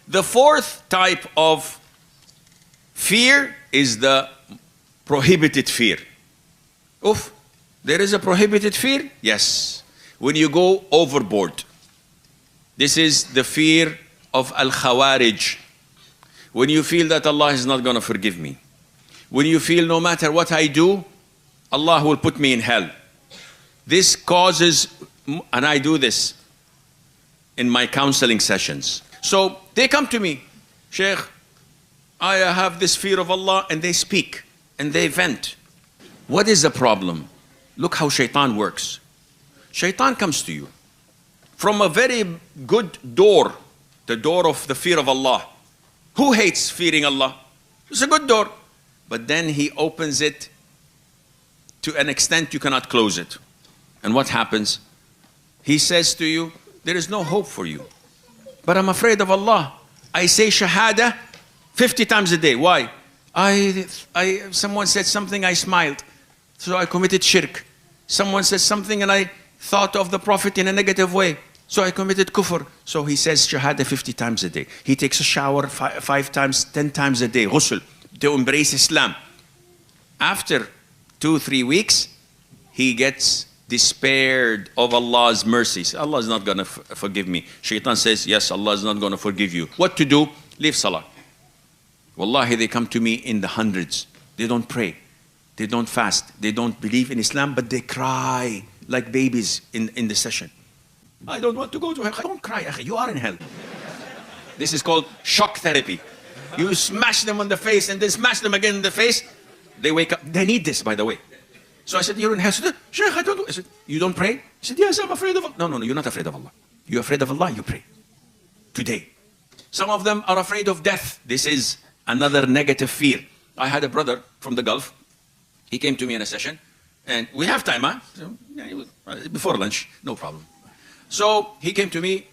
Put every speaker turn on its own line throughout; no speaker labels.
The fourth type of fear is the prohibited fear. Oof, there is a prohibited fear? Yes. When you go overboard. This is the fear of al-Khawarij. When you feel that Allah is not going to forgive me. When you feel no matter what I do, Allah will put me in hell. This causes, and I do this in my counseling sessions. So they come to me, Sheikh, I have this fear of Allah, and they speak and they vent. What is the problem? Look how shaitan works. Shaitan comes to you from a very good door, the door of the fear of Allah. Who hates fearing Allah? It's a good door. But then he opens it to an extent you cannot close it. And what happens? He says to you, there is no hope for you. But I'm afraid of Allah. I say shahada 50 times a day. Why? Someone said something, I smiled. So I committed shirk. Someone said something and I thought of the Prophet in a negative way. So I committed kufr. So he says shahada 50 times a day. He takes a shower 5 times, 10 times a day. Ghusl, to embrace Islam. After 2-3 weeks, he gets despaired of Allah's mercies. Allah is not going to forgive me. Shaitan says, yes, Allah is not going to forgive you. What to do? Leave salah. Wallahi, they come to me in the hundreds. They don't pray. They don't fast. They don't believe in Islam, but they cry like babies in the session. I don't want to go to hell. Don't cry, you are in hell. This is called shock therapy. You smash them on the face and then smash them again in the face. They wake up. They need this, by the way. So I said, you're in hell. I said, Sheikh, I don't know. I said, you don't pray? He said, yes, I'm afraid of Allah. No, you're not afraid of Allah. You're afraid of Allah, you pray. Today. Some of them are afraid of death. This is another negative fear. I had a brother from the Gulf. He came to me in a session. And we have time, huh? So, yeah, before lunch, no problem. So he came to me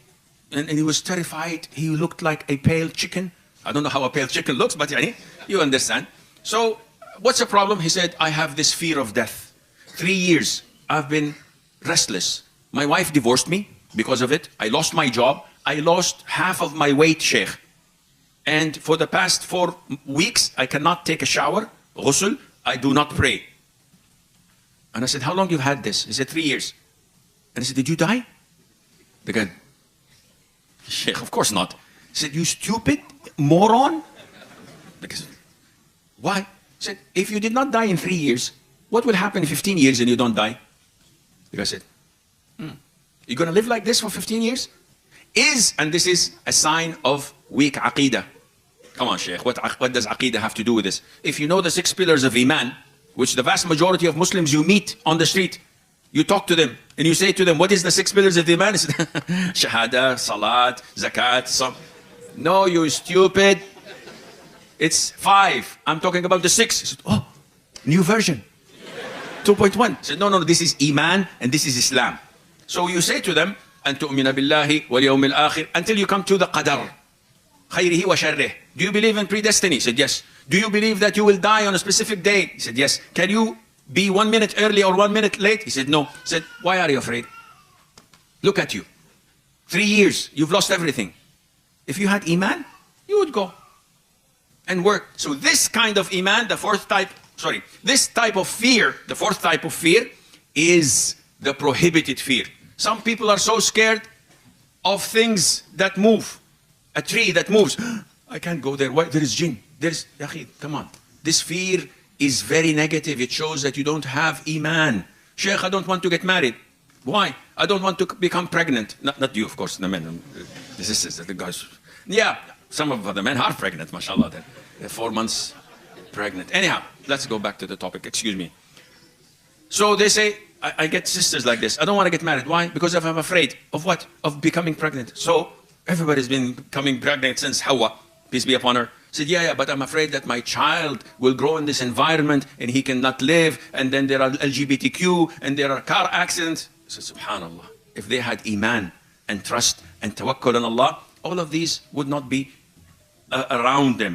and he was terrified. He looked like a pale chicken. I don't know how a pale chicken looks, but you understand. So what's the problem? He said, I have this fear of death. 3 years, I've been restless. My wife divorced me because of it. I lost my job. I lost half of my weight, Sheikh. And for the past 4 weeks, I cannot take a shower, ghusl. I do not pray. And I said, how long you've had this? He said, 3 years. And I said, did you die? The guy, Sheikh, of course not. He said, you stupid moron. Because, why? He said, if you did not die in 3 years, what will happen in 15 years and you don't die? The guy said, you're going to live like this for 15 years? And this is a sign of weak aqidah. Come on, Sheikh, what does aqidah have to do with this? If you know the 6 pillars of Iman, which the vast majority of Muslims you meet on the street, you talk to them and you say to them, what is the 6 pillars of Iman? Shahada, Salat, Zakat, Sam. No, you stupid. It's 5. I'm talking about the 6. He said, oh, new version. 2.1. He said, no, this is Iman and this is Islam. So you say to them, أن تؤمن بالله واليوم الآخر, until you come to the qadar. خيره وشره. Do you believe in predestiny? He said, yes. Do you believe that you will die on a specific day? He said, yes. Can you be 1 minute early or 1 minute late? He said, no. He said, why are you afraid? Look at you. 3 years, you've lost everything. If you had Iman, you would go and work. So this kind of Iman, this type of fear, the fourth type of fear is the prohibited fear. Some people are so scared of things that move. A tree that moves. I can't go there. Why? There is jinn. There's, come on. This fear is very negative. It shows that you don't have Iman. Sheikh, I don't want to get married. Why? I don't want to become pregnant. Not you, of course, the men. This is the guys. Yeah, some of the men are pregnant, mashallah. They're 4 months pregnant. Anyhow, let's go back to the topic. Excuse me. So they say, I get sisters like this. I don't want to get married. Why? Because I'm afraid of what? Of becoming pregnant. So everybody's been becoming pregnant since Hawa, peace be upon her. Said, yeah, but I'm afraid that my child will grow in this environment and he cannot live. And then there are LGBTQ and there are car accidents. So subhanallah, if they had Iman and trust and tawakkul on Allah, all of these would not be around them.